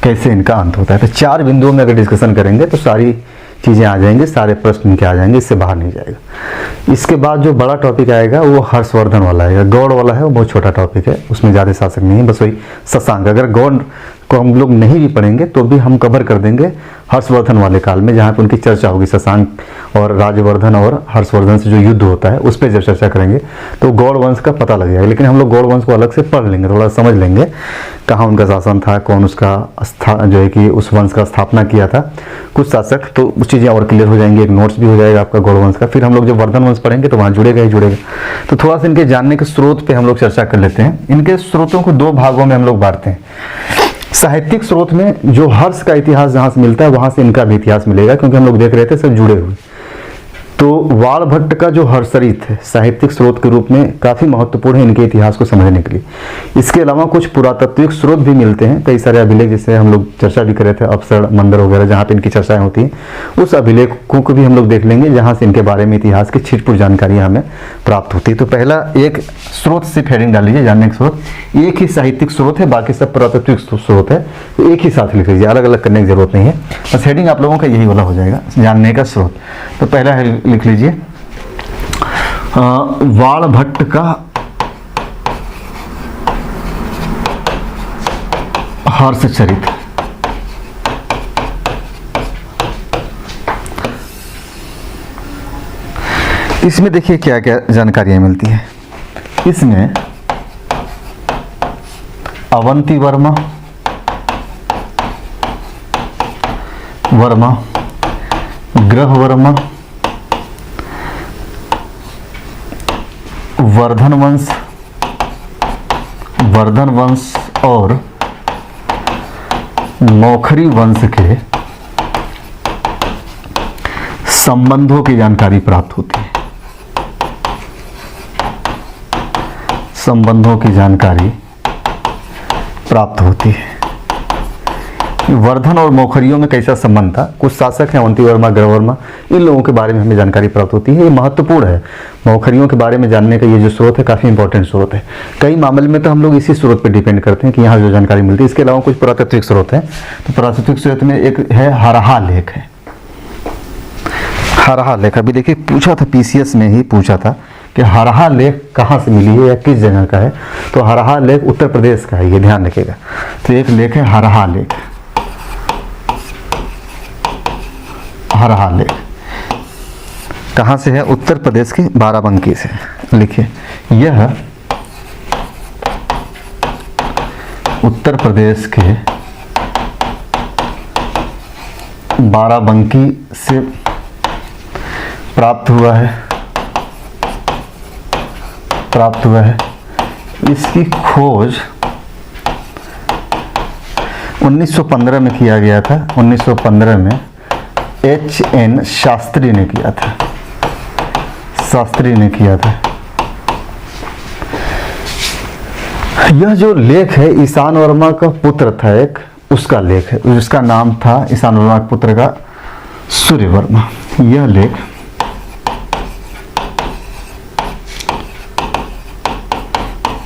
कैसे इनका अंत होता है। तो 4 बिंदुओं में अगर डिस्कशन करेंगे तो सारी चीज़ें आ जाएंगी, सारे प्रश्न इनके आ जाएंगे, इससे बाहर नहीं जाएगा। इसके बाद जो बड़ा टॉपिक आएगा वो हर्षवर्धन वाला आएगा। गौड़ वाला है वो बहुत छोटा टॉपिक है, उसमें ज़्यादा शासक नहीं है, बस वही शशांक। अगर गौड़ को हम लोग नहीं भी पढ़ेंगे तो भी हम कवर कर देंगे हर्षवर्धन वाले काल में, जहाँ पर उनकी चर्चा होगी। शशांक और राजवर्धन और हर्षवर्धन से जो युद्ध होता है उस पर जब चर्चा करेंगे तो गौड़ वंश का पता लग जाएगा। लेकिन हम लोग गौड़ वंश को अलग से पढ़ लेंगे, थोड़ा समझ लेंगे कहाँ उनका शासन था, कौन उसका जो है कि उस वंश का स्थापना किया था, कुछ शासक, तो उस चीज़ें और क्लियर हो जाएंगी। एक नोट्स भी हो जाएगा आपका गौड़ वंश का। फिर हम लोग जब वर्धन वंश पढ़ेंगे तो वहाँ जुड़ेगा ही जुड़ेगा। तो थोड़ा सा इनके जानने के स्रोत पे हम लोग चर्चा कर लेते हैं। इनके स्रोतों को 2 भागों में हम लोग बांटते हैं। साहित्यिक स्रोत में जो हर्ष का इतिहास जहाँ से मिलता है वहाँ से इनका भी इतिहास मिलेगा, क्योंकि हम लोग देख रहे थे सब जुड़े हुए। तो वाल भट्ट का जो हर्षचरित है साहित्यिक स्रोत के रूप में काफ़ी महत्वपूर्ण है इनके इतिहास को समझने के लिए। इसके अलावा कुछ पुरातात्विक स्रोत भी मिलते हैं, कई सारे अभिलेख, जिससे हम लोग चर्चा भी कर रहे थे, अवसर मंदिर वगैरह जहाँ पे इनकी चर्चाएं होती हैं, उस अभिलेखों को भी हम लोग देख लेंगे, जहाँ से इनके बारे में इतिहास की छिटपुट जानकारियाँ हमें प्राप्त होती है। तो पहला एक स्रोत से हेडिंग डाल लीजिए, जानने का स्रोत। एक ही साहित्यिक स्रोत है, बाकी सब पुरातात्विक स्रोत है, तो एक ही साथ लिख लीजिए, अलग अलग करने की जरूरत नहीं है। बस हेडिंग आप लोगों का यही वाला हो जाएगा, जानने का स्रोत। तो पहला लिख लीजिए वाल भट्ट का हर्षचरित। इसमें देखिए क्या क्या जानकारियां मिलती है। इसमें अवंती वर्मा ग्रह वर्मा, वर्धन वंश और मौखरी वंश के संबंधों की जानकारी प्राप्त होती है। संबंधों की जानकारी प्राप्त होती है। वर्धन और मौखरियों में कैसा संबंध था, कुछ शासक हैं अवंती वर्मा, ग्रह वर्मा, इन लोगों के बारे में हमें जानकारी प्राप्त होती है। ये महत्वपूर्ण है, मौखरियों के बारे में जानने का ये जो स्रोत है काफ़ी इंपॉर्टेंट स्रोत है। कई मामले में तो हम लोग इसी स्रोत पर डिपेंड करते हैं कि यहाँ जो जानकारी मिलती है। इसके अलावा कुछ पुरातात्विक स्रोत है। तो पुरातात्विक स्रोत में एक है हरहा लेख है। हरहा लेख अभी देखिए पूछा था, PCS में ही पूछा था कि हरहा लेख कहाँ से मिली है या किस जगह का है। तो हरहा लेख उत्तर प्रदेश का है, ये ध्यान रखिएगा। तो एक लेख है हरहा लेख। हरहा लेख कहाँ से है, उत्तर प्रदेश के बाराबंकी से। लिखिए, यह उत्तर प्रदेश के बाराबंकी से प्राप्त हुआ है। इसकी खोज 1915 में किया गया था। 1915 में HN शास्त्री ने किया था। यह जो लेख है ईशान वर्मा का पुत्र था एक, उसका लेख है, जिसका नाम था ईशान वर्मा के पुत्र का सूर्य वर्मा। यह लेख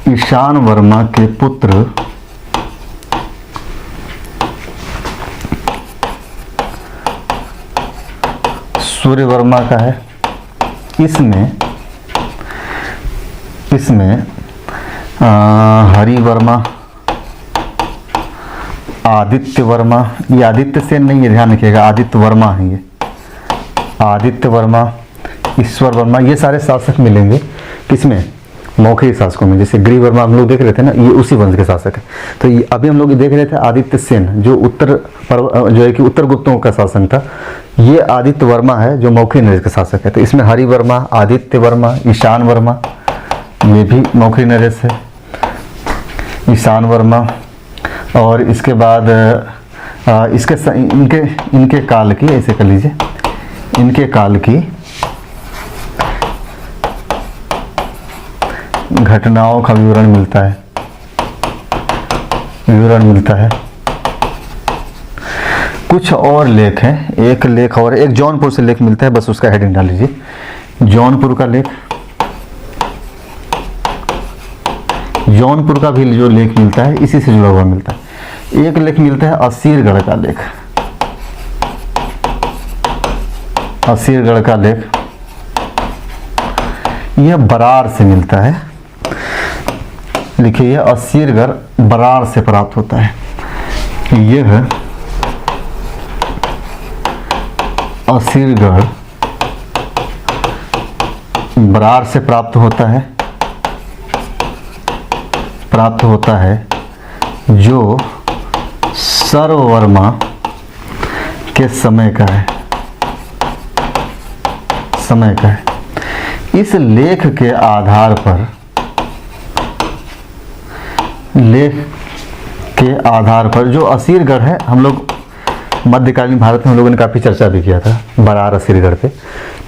ईशान वर्मा के पुत्र सूर्य वर्मा का है। इसमें हरि वर्मा, आदित्य वर्मा, ये आदित्य सेन नहीं है, ध्यान रखिएगा, आदित्य वर्मा है ये, आदित्य वर्मा, ईश्वर वर्मा, ये सारे शासक मिलेंगे किसमें, मौखरी शासकों में। जैसे ग्रीव वर्मा हम लोग देख रहे थे ना, ये उसी वंश के शासक है। तो ये अभी हम लोग देख रहे थे आदित्य सेन जो जो है कि उत्तर गुप्तों का शासन था, ये आदित्य वर्मा है जो मौखरी नरेश का शासक है। तो इसमें हरि वर्मा, आदित्य वर्मा, ईशान वर्मा, ये भी मौखरी नरेश है, ईशान वर्मा। और इसके बाद इनके काल की, ऐसे कर लीजिए, इनके काल की घटनाओं का विवरण मिलता है। कुछ और लेख हैं, एक लेख और, एक जौनपुर से लेख मिलता है, बस उसका हेडिंग डाल लीजिए, जौनपुर का लेख। जौनपुर का भी जो लेख मिलता है इसी से जुड़ा हुआ मिलता है। एक लेख मिलता है असीरगढ़ का लेख, असीरगढ़ का लेख, यह बरार से मिलता है। लिखिए, असीरगढ़ बरार से प्राप्त होता है। यह असीरगढ़ बरार से प्राप्त होता है जो सर्ववर्मा के समय का है। इस लेख के आधार पर जो असीरगढ़ है, हम लोग मध्यकालीन भारत में हम लोगों ने काफ़ी चर्चा भी किया था, बरार असीरगढ़ पे,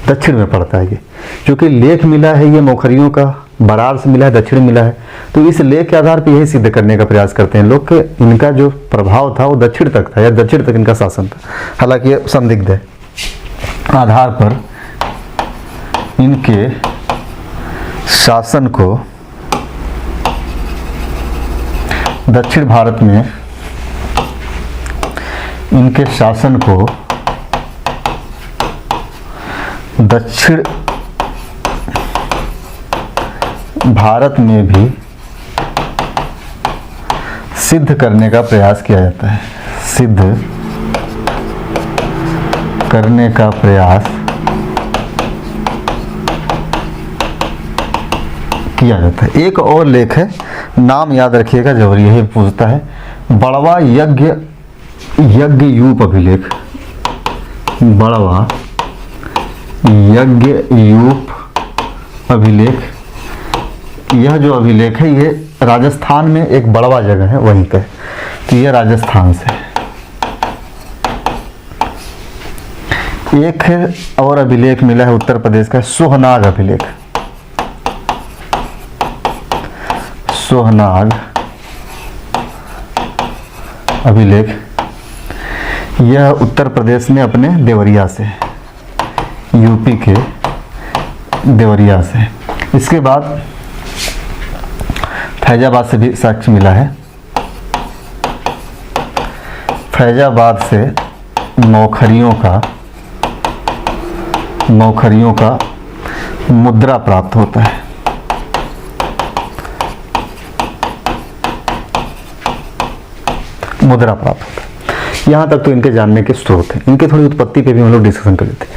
दक्षिण में पड़ता है ये। क्योंकि लेख मिला है ये मौखरियों का, बरार से मिला है, दक्षिण मिला है, तो इस लेख के आधार पर यही सिद्ध करने का प्रयास करते हैं लोग कि इनका जो प्रभाव था वो दक्षिण तक था, या दक्षिण तक इनका शासन था। हालांकि ये संदिग्ध है। आधार पर इनके शासन को दक्षिण भारत में, इनके शासन को दक्षिण भारत में भी सिद्ध करने का प्रयास किया जाता है। सिद्ध करने का प्रयास किया जाता है। एक और लेख है, नाम याद रखिएगा जरूरी है, पूछता है, बड़वा यज्ञ यूप अभिलेख, बड़वा यज्ञ यूप अभिलेख। यह जो अभिलेख है ये राजस्थान में एक बड़वा जगह है वहीं पे, तो यह राजस्थान से। एक और अभिलेख मिला है उत्तर प्रदेश का, सोहनाग अभिलेख, सोहनाग अभिलेख। यह उत्तर प्रदेश में अपने देवरिया से, यूपी के देवरिया से। इसके बाद फैजाबाद से भी साक्ष्य मिला है। फैजाबाद से मौखरियों का मुद्रा प्राप्त होता है। मुद्रा प्राप्त होता है। यहाँ तक तो इनके जानने के स्रोत हैं। इनके थोड़ी उत्पत्ति पे भी हम लोग डिस्कशन कर लेते हैं।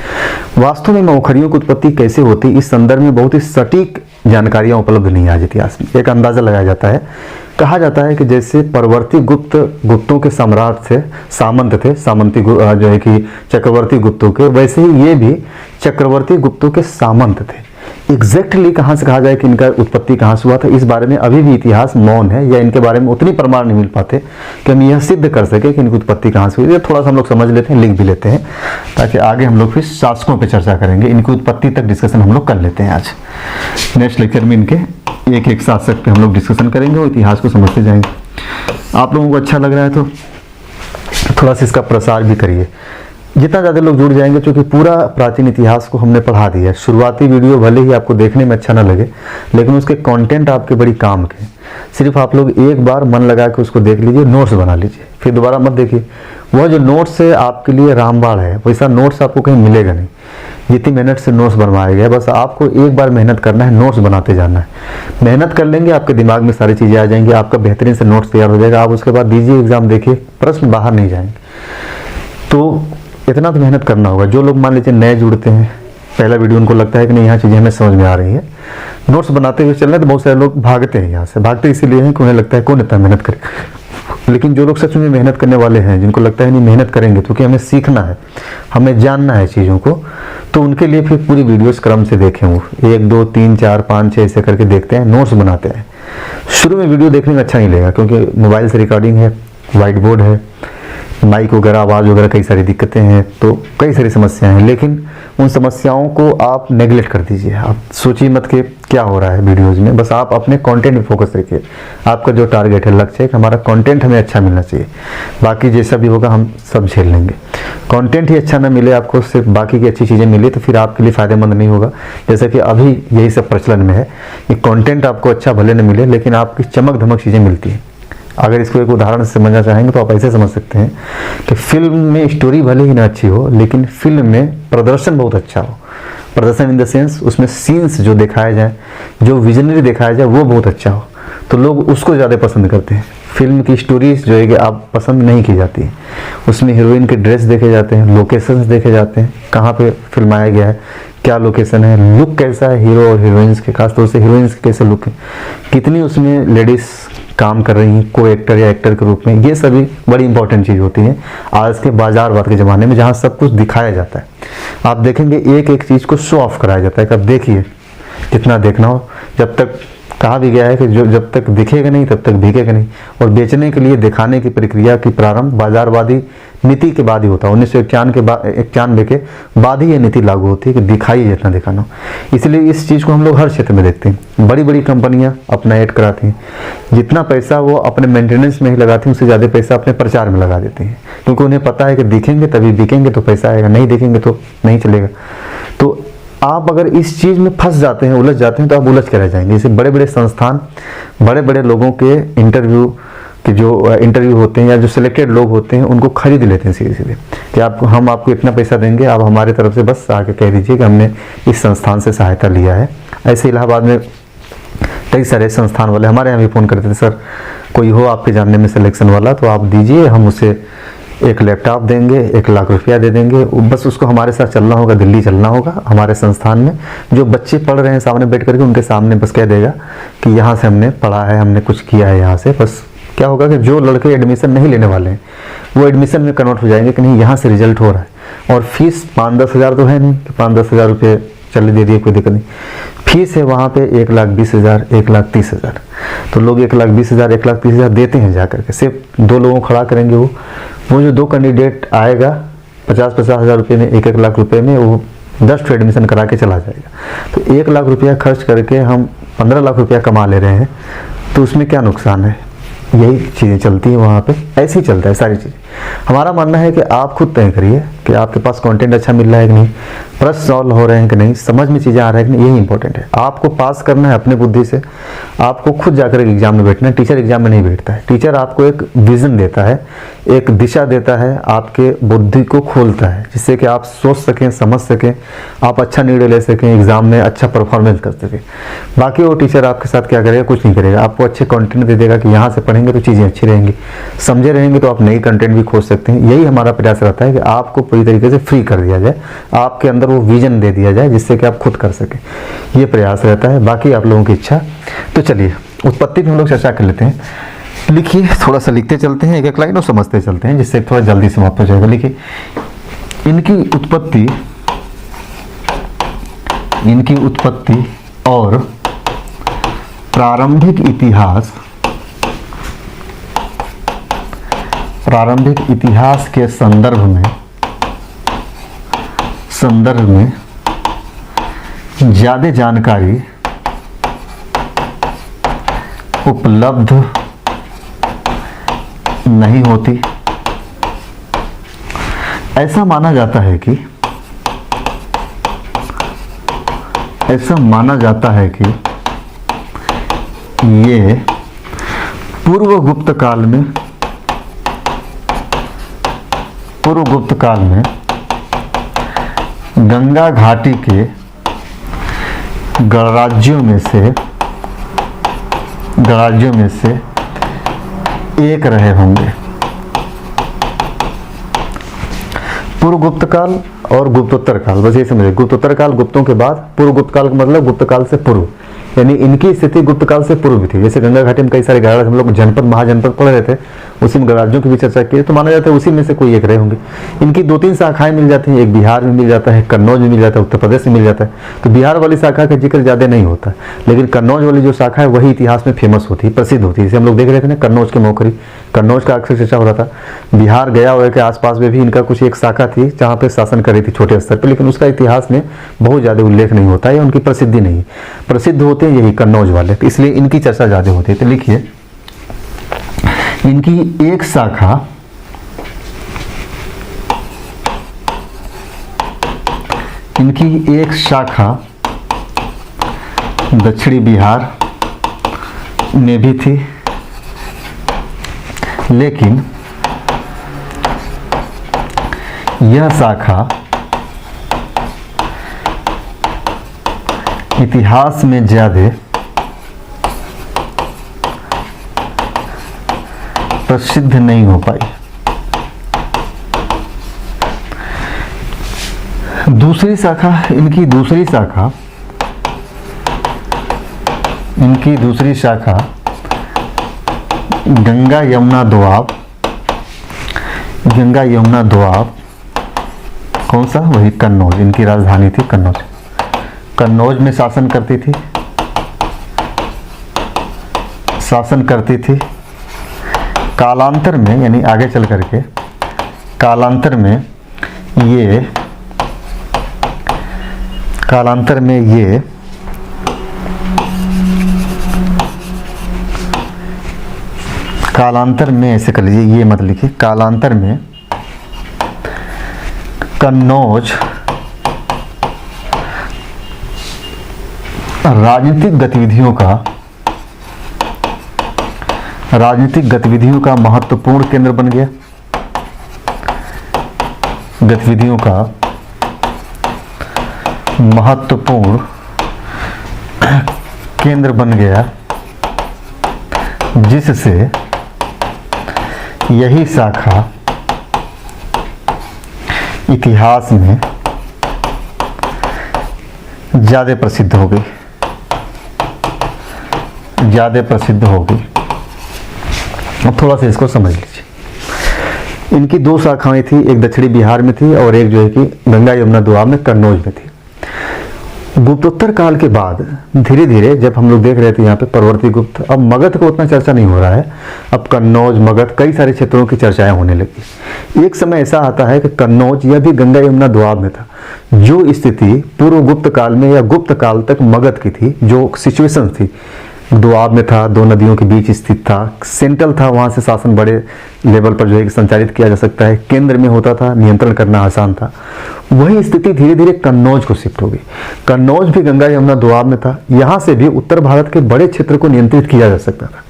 वास्तव में मौखरियों की उत्पत्ति कैसे होती, इस संदर्भ में बहुत ही सटीक जानकारियाँ उपलब्ध नहीं आज इतिहास में। एक अंदाजा लगाया जाता है, कहा जाता है कि जैसे परवर्ती गुप्तों के सम्राट थे, सामंत थे, सामंती जो है कि चक्रवर्ती गुप्तों के, वैसे ही ये भी चक्रवर्ती गुप्तों के सामंत थे। एग्जैक्टली कहाँ से कहा जाए कि इनका उत्पत्ति कहाँ से हुआ था, इस बारे में अभी भी इतिहास मौन है, या इनके बारे में उतनी प्रमाण नहीं मिल पाते कि हम यह सिद्ध कर सके कि इनकी उत्पत्ति कहाँ से हुई। थोड़ा सा हम लोग समझ लेते हैं, लिख भी लेते हैं, ताकि आगे हम लोग फिर शासकों पर चर्चा करेंगे। इनकी उत्पत्ति तक डिस्कशन हम लोग कर लेते हैं। आज नेक्स्ट लेक्चर में इनके एक एक शासक पे हम लोग डिस्कशन करेंगे और इतिहास को समझते जाएंगे। आप लोगों को अच्छा लग रहा है तो थोड़ा सा इसका प्रसार भी करिए। जितना ज़्यादा लोग जुड़ जाएंगे, क्योंकि पूरा प्राचीन इतिहास को हमने पढ़ा दिया है। शुरुआती वीडियो भले ही आपको देखने में अच्छा ना लगे, लेकिन उसके कंटेंट आपके बड़ी काम के। सिर्फ आप लोग एक बार मन लगा के उसको देख लीजिए, नोट्स बना लीजिए, फिर दोबारा मत देखिए। वह जो नोट्स है आपके लिए रामबाण है, वैसा नोट्स आपको कहीं मिलेगा नहीं। जितनी मेहनत से नोट्स बनवाया गया, बस आपको एक बार मेहनत करना है, नोट्स बनाते जाना है। मेहनत कर लेंगे, आपके दिमाग में सारी चीज़ें आ जाएंगी, आपका बेहतरीन से नोट्स तैयार हो जाएगा। आप उसके बाद दीजिए एग्ज़ाम, देखिए प्रश्न बाहर नहीं जाएंगे। तो इतना तो मेहनत करना होगा। जो लोग मान लीजिए नए जुड़ते हैं, पहला वीडियो उनको लगता है कि नहीं यहाँ चीज़ें हमें समझ में आ रही है, नोट्स बनाते हुए चल रहे हैं, तो बहुत सारे लोग भागते हैं यहाँ से। भागते इसीलिए हैं कि उन्हें लगता है कौन इतना मेहनत करे। लेकिन जो लोग सच में मेहनत करने वाले हैं, जिनको लगता है नहीं मेहनत करेंगे क्योंकि हमें सीखना है, हमें जानना है चीज़ों को, तो उनके लिए फिर पूरी वीडियोस क्रम से देखें। वो 1 2 3 4 5 6 ऐसे करके देखते हैं, नोट्स बनाते हैं। शुरू में वीडियो देखने में अच्छा नहीं लगेगा क्योंकि मोबाइल से रिकॉर्डिंग है, वाइट बोर्ड है, माइक वगैरह, आवाज़ वगैरह, कई सारी दिक्कतें हैं, तो कई सारी समस्याएं हैं। लेकिन उन समस्याओं को आप नेगलेक्ट कर दीजिए। आप सोचिए मत कि क्या हो रहा है वीडियोज़ में, बस आप अपने कंटेंट में फोकस रखिए। आपका जो टारगेट है, लक्ष्य है कि हमारा कंटेंट हमें अच्छा मिलना चाहिए, बाकी जैसा भी होगा हम सब झेल लेंगे। कंटेंट ही अच्छा ना मिले आपको, सिर्फ बाकी की अच्छी चीज़ें मिले, तो फिर आपके लिए फ़ायदेमंद नहीं होगा। जैसा कि अभी यही सब प्रचलन में है कि कंटेंट आपको अच्छा भले न मिले, लेकिन आपकी चमक धमक चीज़ें मिलती हैं। अगर इसको एक उदाहरण से समझना चाहेंगे तो आप ऐसे समझ सकते हैं कि फिल्म में स्टोरी भले ही ना अच्छी हो, लेकिन फिल्म में प्रदर्शन बहुत अच्छा हो। प्रदर्शन इन द सेंस, उसमें सीन्स जो दिखाया जाए, जो विजनरी दिखाया जाए, वो बहुत अच्छा हो, तो लोग उसको ज़्यादा पसंद करते हैं। फिल्म की स्टोरीज जो है कि आप पसंद नहीं की जाती है। उसमें हीरोइन के ड्रेस देखे जाते हैं, लोकेशंस देखे जाते हैं, कहाँ पे फिल्माया गया है, क्या लोकेशन है, लुक कैसा है हीरो और हीरोइंस के, खासतौर से हीरोइंस के कैसे लुक है, कितनी उसमें लेडीज़ काम कर रही हैं को एक्टर या एक्टर के रूप में। ये सभी बड़ी इंपॉर्टेंट चीज़ होती है आज के बाजारवाद के ज़माने में, जहाँ सब कुछ दिखाया जाता है। आप देखेंगे एक एक चीज़ को शो ऑफ कराया जाता है कि अब देखिए जितना देखना हो। जब तक कहा भी गया है कि जो जब तक दिखेगा नहीं तब तक बिकेगा नहीं, और बेचने के लिए दिखाने की प्रक्रिया की प्रारंभ बाजारवादी नीति के बाद ही होता है। 1991 के बाद ही ये नीति लागू होती है कि दिखाई जितना दिखाना हो। इसलिए इस चीज़ को हम लोग हर क्षेत्र में देखते हैं। बड़ी बड़ी कंपनियां अपना ऐड कराती हैं, जितना पैसा वो अपने मेंटेनेंस में ही लगाती हैं, उससे ज़्यादा पैसा अपने प्रचार में लगा देती हैं, क्योंकि उन्हें पता है कि दिखेंगे तभी बिकेंगे तो पैसा आएगा, नहीं दिखेंगे तो नहीं चलेगा। तो आप अगर इस चीज़ में फंस जाते हैं, उलझ जाते हैं, तो आप उलझ के रह जाएंगे। जैसे बड़े बड़े संस्थान बड़े बड़े लोगों के इंटरव्यू के जो इंटरव्यू होते हैं या जो सिलेक्टेड लोग होते हैं, उनको खरीद लेते हैं सीधे सीधे कि हम आपको इतना पैसा देंगे, आप हमारे तरफ से बस आके कह दीजिए कि हमने इस संस्थान से सहायता लिया है। ऐसे इलाहाबाद में कई सारे संस्थान वाले हमारे यहाँ भी फ़ोन करते थे, सर कोई हो आपके जानने में सिलेक्शन वाला तो आप दीजिए, हम उसे एक लैपटॉप देंगे, 1 लाख रुपया दे देंगे, बस उसको हमारे साथ चलना होगा, दिल्ली चलना होगा, हमारे संस्थान में जो बच्चे पढ़ रहे हैं सामने बैठ करके उनके सामने बस कह देगा कि यहाँ से हमने पढ़ा है, हमने कुछ किया है यहाँ से। बस क्या होगा कि जो लड़के एडमिशन नहीं लेने वाले हैं वो एडमिशन में कन्वर्ट हो जाएंगे कि नहीं यहाँ से रिजल्ट हो रहा है। और फीस 5-10 हज़ार तो है नहीं कि 5-10 हज़ार रुपये चल दे दिए, कोई दिक्कत नहीं। फीस है वहाँ पे 1,20,000, 1,30,000। तो लोग 1,20,000, 1,30,000 देते हैं जा करके। सिर्फ 2 लोगों को खड़ा करेंगे, वो जो 2 कैंडिडेट आएगा 50-50 हज़ार रुपये में, 1-1 लाख रुपये में वो 10 एडमिशन करा के चला जाएगा। तो 1 लाख रुपया खर्च करके हम 15 लाख रुपया कमा ले रहे हैं, तो उसमें क्या नुकसान है। यही चीज़ें चलती हैं वहाँ पे, ऐसे ही चलता है सारी चीज़ें। हमारा मानना है कि आप खुद तय करिए कि आपके पास कंटेंट अच्छा मिल रहा है कि नहीं, प्रश्न सॉल्व हो रहे हैं कि नहीं, समझ में चीज़ें आ रहा है कि नहीं, यही इंपॉर्टेंट है। आपको पास करना है अपने बुद्धि से, आपको खुद जाकर एग्जाम में बैठना है। टीचर एग्जाम में नहीं बैठता है, टीचर आपको एक विज़न देता है, एक दिशा देता है, आपके बुद्धि को खोलता है, जिससे कि आप सोच सकें, समझ सकें, आप अच्छा निर्णय ले सकें, एग्जाम में अच्छा परफॉर्मेंस कर सकें। बाकी वो टीचर आपके साथ क्या करेगा, कुछ नहीं करेगा। आपको अच्छे कंटेंट दे देगा कि यहाँ से पढ़ेंगे तो चीज़ें अच्छी रहेंगी, समझे रहेंगे तो आप नई कंटेंट भी खोज सकते हैं। यही हमारा प्रयास रहता है कि आपको पूरी तरीके से फ्री कर दिया जाए, आपके अंदर वो विजन दे दिया जाए जिससे कि आप खुद कर सकें। ये प्रयास रहता है, बाकी आप लोगों की इच्छा। तो चलिए उत्पत्ति पे हम लोग चर्चा कर लेते हैं। लिखिए, थोड़ा सा लिखते चलते हैं, एक एक लाइन और समझते चलते हैं, जिससे थोड़ा जल्दी समाप्त हो जाएगा। लिखिए, इनकी उत्पत्ति और प्रारंभिक इतिहास के संदर्भ में ज़्यादा जानकारी उपलब्ध नहीं होती। ऐसा माना जाता है कि ये पूर्व गुप्त काल में गंगा घाटी के गणराज्यों में से एक रहे होंगे। पूर्व गुप्त काल और गुप्तोत्तर काल, बस ये समझिए। गुप्तोत्तर काल गुप्तों के बाद, पूर्व गुप्त काल का मतलब गुप्त काल से पूर्व, यानी इनकी स्थिति गुप्त काल से पूर्व भी थी। जैसे गंगा घाटी में कई सारे गणराज्य, हम लोग जनपद महाजनपद पढ़ रहे थे, उसी में गणराज्यों की भी चर्चा की, तो माना जाता है उसी में से कोई एक रहे होंगे। इनकी 2-3 शाखाएं मिल जाती हैं, एक बिहार में मिल जाता है, कन्नौज में मिल जाता है, उत्तर प्रदेश में मिल जाता है। तो बिहार वाली शाखा का जिक्र ज़्यादा नहीं होता, लेकिन कन्नौज वाली जो शाखा है वही इतिहास में फेमस होती है, प्रसिद्ध होती है। जैसे हम लोग देख रहे थे ना, कन्नौज के मौखरी, कन्नौज का अक्सर चर्चा हो रहा था। बिहार गया वगैरह के आसपास में भी इनका कुछ एक शाखा थी जहाँ पे शासन कर रही थी छोटे स्तर पर, लेकिन उसका इतिहास में बहुत ज़्यादा उल्लेख नहीं होता है, उनकी प्रसिद्धि नहीं। प्रसिद्ध होते हैं यही कन्नौज वाले, तो इसलिए इनकी चर्चा ज़्यादा होती है। तो लिखिए, इनकी एक शाखा दक्षिणी बिहार में भी थी, लेकिन यह शाखा इतिहास में ज़्यादा प्रसिद्ध नहीं हो पाई। इनकी दूसरी शाखा गंगा यमुना दोआब, कौन सा, वही कन्नौज, इनकी राजधानी थी कन्नौज। कन्नौज में शासन करती थी। कालांतर में, यानी आगे चल करके कालांतर में ये ऐसे कर लीजिए, ये मत लिखिए, कालांतर में कन्नौज राजनीतिक गतिविधियों का महत्वपूर्ण केंद्र बन गया। जिससे यही शाखा इतिहास में ज़्यादा प्रसिद्ध हो गई। अब थोड़ा सा इसको समझ लीजिए। इनकी 2 शाखाएं थी, एक दक्षिणी बिहार में थी और एक जो है कि गंगा यमुना दोआब में कन्नौज में थी। गुप्तोत्तर काल के बाद धीरे धीरे जब हम लोग देख रहे थे यहाँ पे परवर्ती गुप्त, अब मगध का उतना चर्चा नहीं हो रहा है, अब कन्नौज, मगध, कई सारे क्षेत्रों की चर्चाएं होने लगी। एक समय ऐसा आता है कि कन्नौज यह भी गंगा यमुना दोआब में था। जो स्थिति पूर्व गुप्त काल में या गुप्त काल तक मगध की थी, जो सिचुएशन थी, दोआब में था, 2 नदियों के बीच स्थित था, सेंट्रल था, वहाँ से शासन बड़े लेवल पर जो है संचालित किया जा सकता है, केंद्र में होता था, नियंत्रण करना आसान था। वही स्थिति धीरे धीरे कन्नौज को शिफ्ट हो गई। कन्नौज भी गंगा यमुना दोआब में था, यहाँ से भी उत्तर भारत के बड़े क्षेत्र को नियंत्रित किया जा सकता था।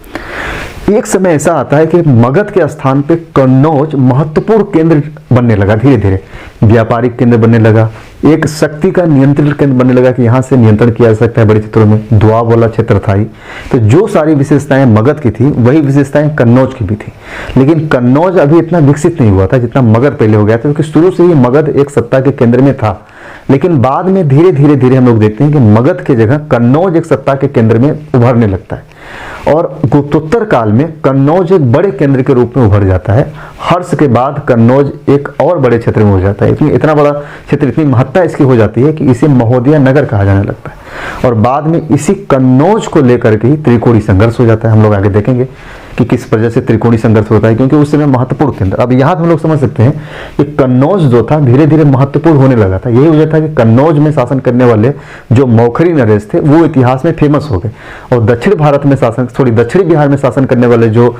एक समय ऐसा आता है कि मगध के स्थान पे कन्नौज महत्वपूर्ण केंद्र बनने लगा, धीरे धीरे व्यापारिक केंद्र बनने लगा, एक शक्ति का नियंत्रण केंद्र बनने लगा कि यहाँ से नियंत्रण किया जा सकता है बड़े क्षेत्रों में। दोआब वाला क्षेत्र था ही, तो जो सारी विशेषताएं मगध की थी वही विशेषताएं कन्नौज की भी थी। लेकिन कन्नौज अभी इतना विकसित नहीं हुआ था जितना मगध पहले हो गया था, क्योंकि शुरू से ही मगध एक सत्ता के केंद्र में था। लेकिन बाद में धीरे धीरे हम लोग देखते हैं कि मगध के जगह कन्नौज एक सत्ता के केंद्र में उभरने लगता है, और गुप्तोत्तर काल में कन्नौज एक बड़े केंद्र के रूप में उभर जाता है। हर्ष के बाद कन्नौज एक और बड़े क्षेत्र में हो जाता है। इतना बड़ा क्षेत्र, इतनी महत्ता इसकी हो जाती है कि इसे महोदया नगर कहा जाने लगता है, और बाद में इसी कन्नौज को लेकर के ही त्रिकोणी संघर्ष हो जाता है। हम लोग आगे देखेंगे कि किस वजह से त्रिकोणी संघर्ष होता है, क्योंकि उस समय महत्वपूर्ण केंद्र। अब यहाँ पे हम लोग समझ सकते हैं कि कन्नौज जो था धीरे धीरे महत्वपूर्ण होने लगा था। यही वजह था कि कन्नौज में शासन करने वाले जो मौखरी नरेश थे वो इतिहास में फेमस हो गए, और दक्षिण बिहार में शासन करने वाले जो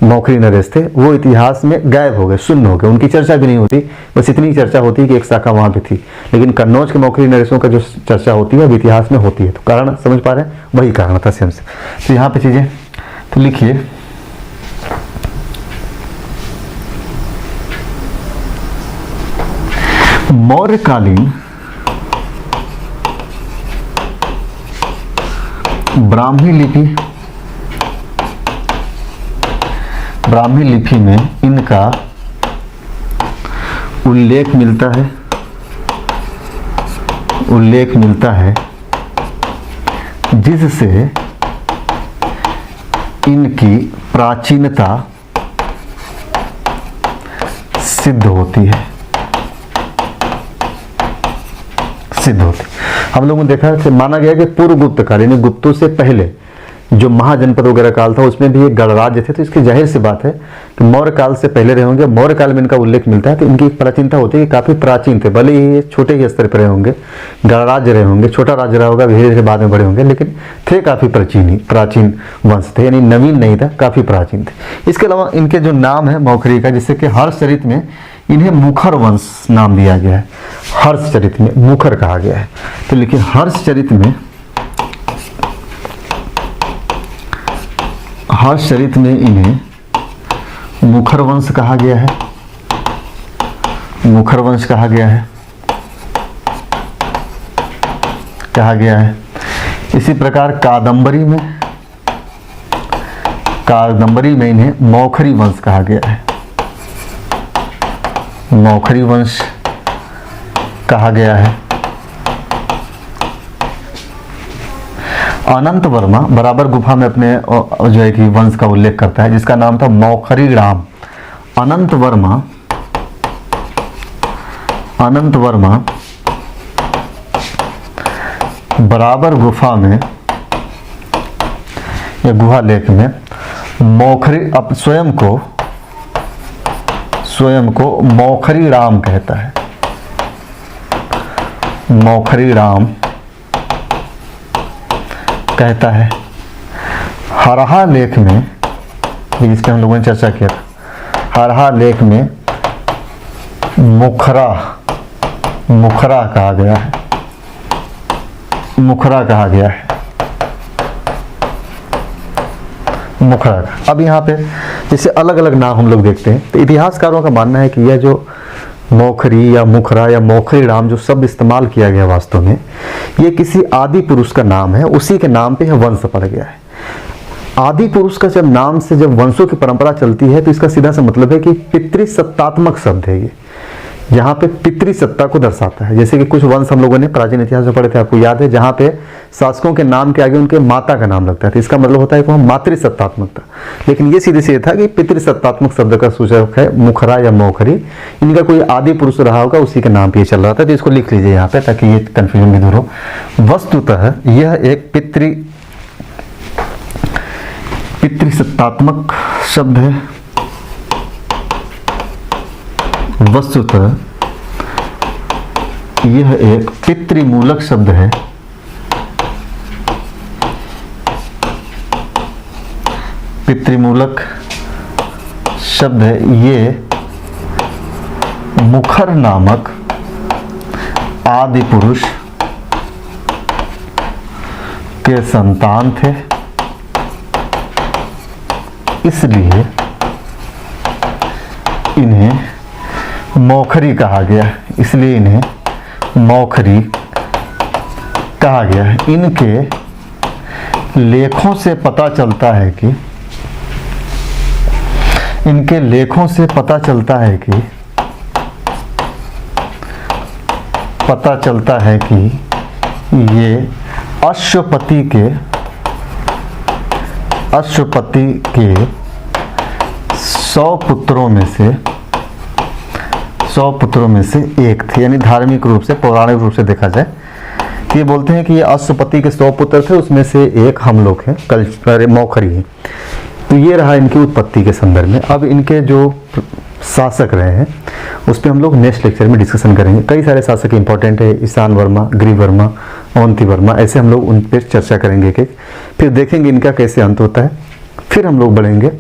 मौखरी नरेश थे वो इतिहास में गायब हो गए, शून्य हो गए, उनकी चर्चा भी नहीं होती। बस इतनी चर्चा होती है कि एक शाखा वहां पे थी, लेकिन कन्नौज के मौखरी नरेशों का जो चर्चा होती है अब इतिहास में होती है। तो कारण समझ पा रहे हैं, वही कारण था सेम से। तो यहाँ पे चीजें तो लिखिए, मौर्यकालीन ब्राह्मी लिपि में इनका उल्लेख मिलता है जिससे इनकी प्राचीनता सिद्ध होती है। हम लोगों ने देखा कि माना गया कि पूर्व गुप्त काल यानी गुप्तों से पहले जो महाजनपद वगैरह काल था उसमें भी एक गणराज्य थे, तो इसकी जाहिर सी बात है कि मौर्य काल से पहले रहे होंगे। मौर्य काल में इनका उल्लेख मिलता है तो इनकी प्राचीनता होती है कि काफी प्राचीन थे, भले ही ये छोटे ही स्तर पर रहे होंगे, गणराज्य रहे होंगे, छोटा राज्य रहा होगा, धीरे धीरे बाद में बड़े होंगे, लेकिन थे काफी प्राचीन वंश थे, यानी नवीन नहीं था, काफी प्राचीन थे। इसके अलावा इनके जो नाम है मौखरी का, जिससे कि हर्षचरित में इन्हें मुखर वंश नाम दिया गया है। हर्षचरित में मुखर कहा गया है, तो लेकिन हर्षचरित में इन्हें मुखर वंश कहा गया है। इसी प्रकार कादंबरी में इन्हें मौखरी वंश कहा गया है। अनंत वर्मा बराबर गुफा में अपने जो है कि वंश का उल्लेख करता है, जिसका नाम था मौखरी राम। अनंत वर्मा बराबर गुफा में या गुहा लेख में मौखरी अब स्वयं को मौखरी राम कहता है। हरहा लेख में, जिस पे हम लोगों ने चर्चा किया था, हरहा लेख में मुखरा कहा गया है। अब यहाँ पे जैसे अलग अलग नाम हम लोग देखते हैं, तो इतिहासकारों का मानना है कि यह जो मौखरी या मुखरा या मौखरी राम जो शब्द इस्तेमाल किया गया वास्तव में ये किसी आदि पुरुष का नाम है, उसी के नाम पे यह वंश पड़ गया है। आदि पुरुष का जब नाम से जब वंशों की परंपरा चलती है तो इसका सीधा सा मतलब है कि पितृसत्तात्मक शब्द है ये, जहाँ पे पितृसत्ता को दर्शाता है। जैसे कि कुछ वंश हम लोगों ने प्राचीन इतिहास में पढ़े थे, आपको याद है, जहाँ पे शासकों के नाम के आगे उनके माता का नाम लगता है, तो इसका मतलब होता है कि वह मातृसत्तात्मकता। लेकिन ये सीधे था कि पितृसत्तात्मक शब्द का सूचक है मुखरा या मौखरी, इनका कोई आदि पुरुष रहा होगा, उसी के नाम पे चल रहा था। तो इसको लिख लीजिए यहाँ पे ताकि ये कंफ्यूजन भी दूर हो। वस्तुतः यह एक पितृसत्तात्मक शब्द है। वस्तुतः यह एक पितृमूलक शब्द है। ये मुखर नामक आदि पुरुष के संतान थे, इसलिए इन्हें मौखरी कहा गया। इनके लेखों से पता चलता है कि ये अश्वपति के 100 पुत्रों में से एक थे। यानी धार्मिक रूप से, पौराणिक रूप से देखा जाए तो ये बोलते हैं कि ये अश्वपति के 100 पुत्र थे, उसमें से एक हम लोग हैं, मौखरी है। तो ये रहा इनकी उत्पत्ति के संदर्भ में। अब इनके जो शासक रहे हैं उस पर हम लोग नेक्स्ट लेक्चर में डिस्कशन करेंगे। कई सारे शासक इंपॉर्टेंट है, ईशान वर्मा, ग्रीव वर्मा, अवंती वर्मा, ऐसे हम लोग उन पर चर्चा करेंगे कि फिर देखेंगे इनका कैसे अंत होता है। फिर हम लोग बढ़ेंगे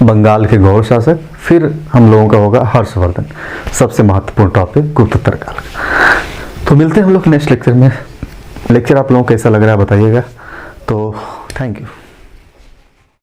बंगाल के गौड़ शासक, फिर हम लोगों का होगा हर्षवर्धन, सबसे महत्वपूर्ण टॉपिक गुप्तोत्तर काल। तो मिलते हैं हम लोग नेक्स्ट लेक्चर में। लेक्चर आप लोगों को कैसा लग रहा है बताइएगा। तो थैंक यू।